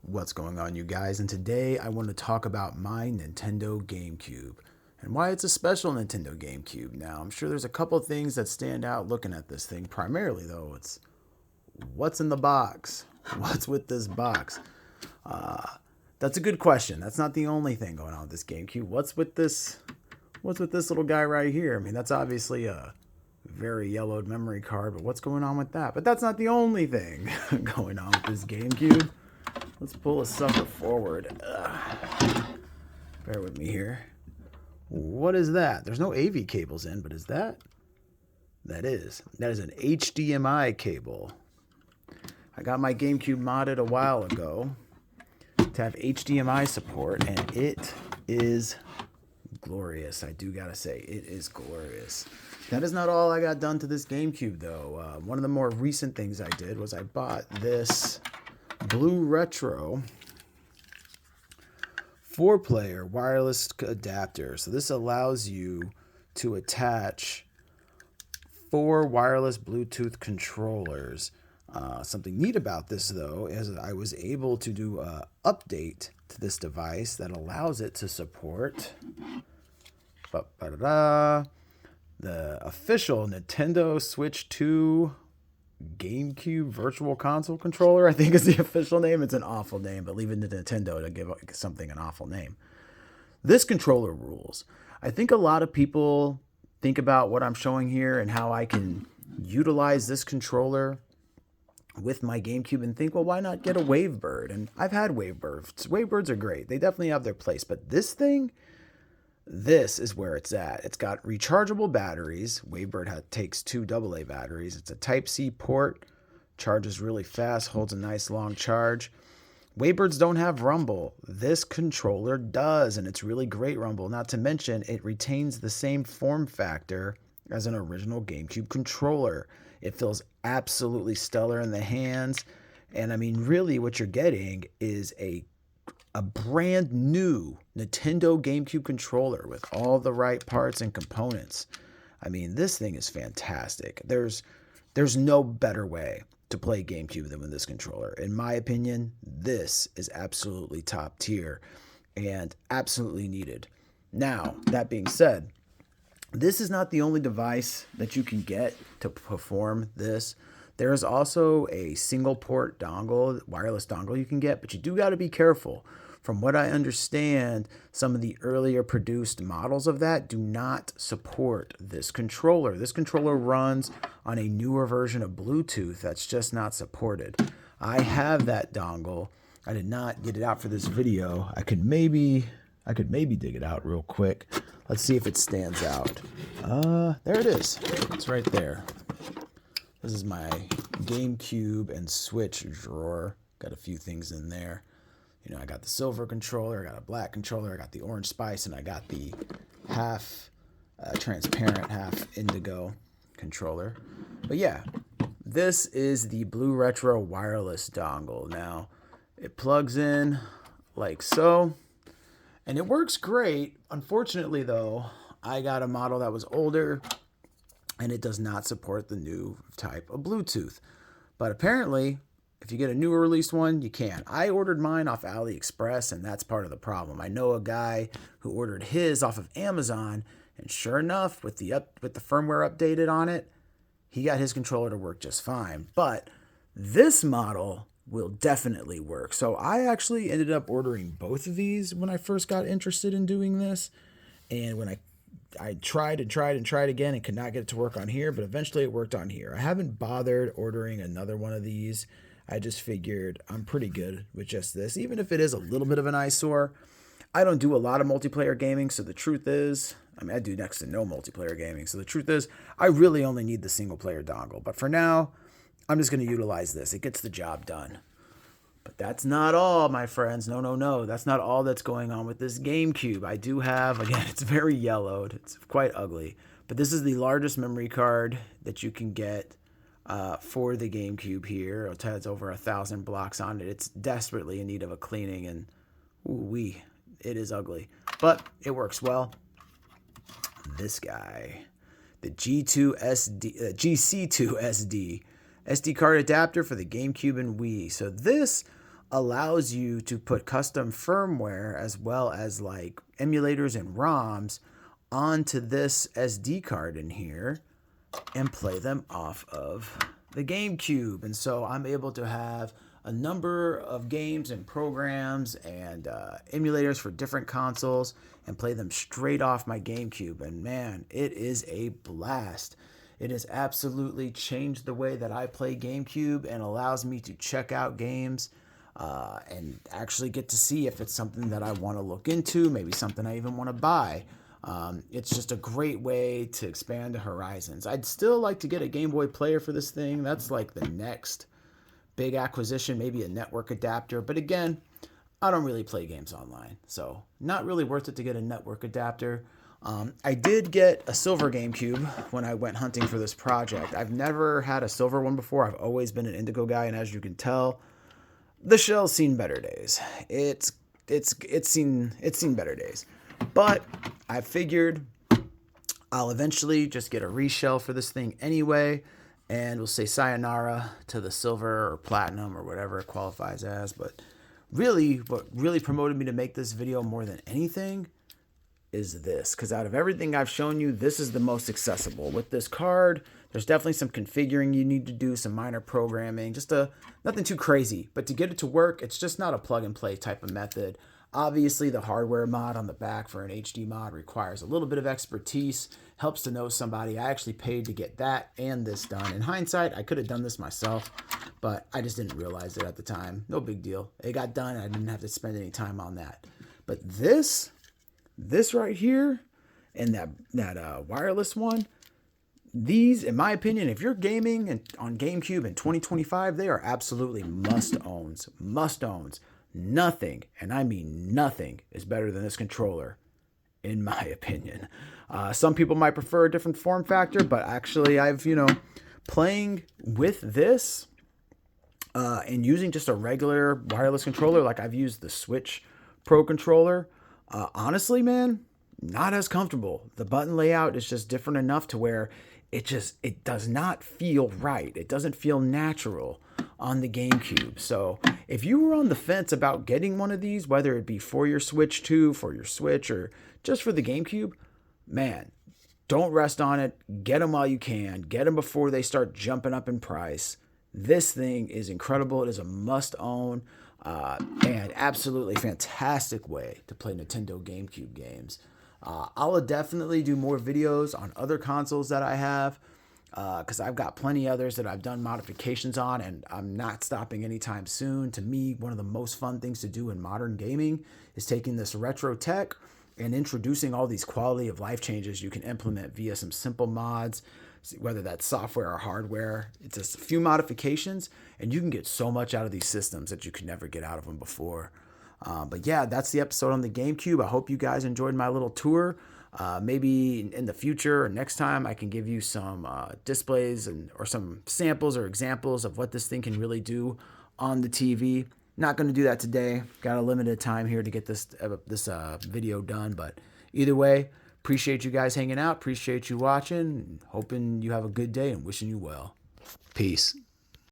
What's going on, you guys? And today I want to talk about my Nintendo GameCube and why it's a special Nintendo GameCube. Now, I'm sure there's a couple of things that stand out looking at this thing. Primarily, though, it's what's in the box? What's with this box? That's a good question. That's not the only thing going on with this GameCube. What's with this little guy right here? I mean, that's obviously a very yellowed memory card, but what's going on with that? But that's not the only thing going on with this GameCube. Let's pull a sucker forward. Bear with me here. What is that? There's no AV cables in, but is that? That is an HDMI cable. I got my GameCube modded a while ago to have HDMI support, and it is glorious. I do gotta say, it is glorious. That is not all I got done to this GameCube, though. One of the more recent things I did was I bought this Blue Retro 4-player wireless adapter. So this allows you to attach 4 wireless Bluetooth controllers. Something neat about this, though, is I was able to do an update to this device that allows it to support the official Nintendo Switch 2 GameCube Virtual Console controller, I think is the official name. It's an awful name, but leave it to Nintendo to give something an awful name. This controller rules. I think a lot of people think about what I'm showing here and how I can utilize this controller with my GameCube and think, well, why not get a Wavebird? And I've had Wavebirds. Wavebirds are great. They definitely have their place. But this thing, this is where it's at. It's got rechargeable batteries. Wavebird takes 2 AA batteries. It's a Type-C port. Charges really fast. Holds a nice long charge. Wavebirds don't have rumble. This controller does, and it's really great rumble. Not to mention, it retains the same form factor as an original GameCube controller. It feels absolutely stellar in the hands. And I mean, really what you're getting is a brand new Nintendo GameCube controller with all the right parts and components. I mean, this thing is fantastic. There's no better way to play GameCube than with this controller. In my opinion, this is absolutely top tier and absolutely needed. Now, that being said, this is not the only device that you can get to perform this. There is also a single port dongle, wireless dongle you can get, but you do got to be careful. From what I understand, some of the earlier produced models of that do not support this controller. This controller runs on a newer version of Bluetooth that's just not supported. I have that dongle. I did not get it out for this video. I could maybe dig it out real quick. Let's see if it stands out. There it is. It's right there. This is my GameCube and Switch drawer. Got a few things in there. You know, I got the silver controller, I got a black controller, I got the orange spice, and I got the half transparent, half indigo controller. But yeah, this is the Blue Retro wireless dongle. Now, it plugs in like so, and it works great. Unfortunately, though, I got a model that was older, and it does not support the new type of Bluetooth. But apparently, if you get a newer released one, you can. I ordered mine off AliExpress, and that's part of the problem. I know a guy who ordered his off of Amazon, and sure enough, with the firmware updated on it, he got his controller to work just fine. But this model will definitely work. So I actually ended up ordering both of these when I first got interested in doing this. And when I tried again and could not get it to work on here, but eventually it worked on here. I haven't bothered ordering another one of these. I just figured I'm pretty good with just this, even if it is a little bit of an eyesore. I don't do a lot of multiplayer gaming, so the truth is, I mean, I do next to no multiplayer gaming, so the truth is, I really only need the single-player dongle. But for now, I'm just going to utilize this. It gets the job done. But that's not all, my friends. No. That's not all that's going on with this GameCube. I do have, again, it's very yellowed. It's quite ugly. But this is the largest memory card that you can get for the GameCube here. It has over 1,000 blocks on it. It's desperately in need of a cleaning, and ooh-wee, it is ugly. But it works well. This guy, the GC2 SD card adapter for the GameCube and Wii. So this allows you to put custom firmware as well as like emulators and ROMs onto this SD card in here and play them off of the GameCube. And so I'm able to have a number of games and programs and emulators for different consoles and play them straight off my GameCube. And man, it is a blast. It has absolutely changed the way that I play GameCube and allows me to check out games and actually get to see if it's something that I want to look into, maybe something I even want to buy. It's just a great way to expand the horizons. I'd still like to get a Game Boy player for this thing. That's like the next big acquisition, maybe a network adapter. But again, I don't really play games online, so not really worth it to get a network adapter. I did get a silver GameCube when I went hunting for this project. I've never had a silver one before. I've always been an indigo guy, and as you can tell, the shell's seen better days. It's seen better days. But I figured I'll eventually just get a reshell for this thing anyway, and we'll say sayonara to the silver or platinum or whatever it qualifies as. But really, what really promoted me to make this video more than anything is this, because out of everything I've shown you, this is the most accessible. With this card, there's definitely some configuring you need to do, some minor programming, just nothing too crazy. But to get it to work, it's just not a plug and play type of method. Obviously, the hardware mod on the back for an HD mod requires a little bit of expertise. Helps to know somebody. I actually paid to get that and this done. In hindsight, I could have done this myself, but I just didn't realize it at the time. No big deal. It got done. I didn't have to spend any time on that. But this right here and that wireless one, these, in my opinion, if you're gaming on GameCube in 2025, they are absolutely must-owns. Must-owns. Nothing, and I mean nothing, is better than this controller, in my opinion. Some people might prefer a different form factor, but actually I've, playing with this and using just a regular wireless controller, like I've used the Switch Pro controller, honestly, man, not as comfortable. The button layout is just different enough to where it does not feel right. It doesn't feel natural on the GameCube. So if you were on the fence about getting one of these, whether it be for your Switch 2, for your Switch, or just for the GameCube, man, don't rest on it. Get them while you can. Get them before they start jumping up in price. This thing is incredible. It is a must-own and absolutely fantastic way to play Nintendo GameCube games. I'll definitely do more videos on other consoles that I have, because I've got plenty others that I've done modifications on, and I'm not stopping anytime soon. To me, one of the most fun things to do in modern gaming is taking this retro tech and introducing all these quality of life changes you can implement via some simple mods, whether that's software or hardware. It's just a few modifications, and you can get so much out of these systems that you could never get out of them before. But yeah, that's the episode on the GameCube. I hope you guys enjoyed my little tour. Maybe in the future or next time I can give you some displays or some samples or examples of what this thing can really do on the TV. Not going to do that today. Got a limited time here to get this video done. But either way, appreciate you guys hanging out. Appreciate you watching. Hoping you have a good day and wishing you well. Peace.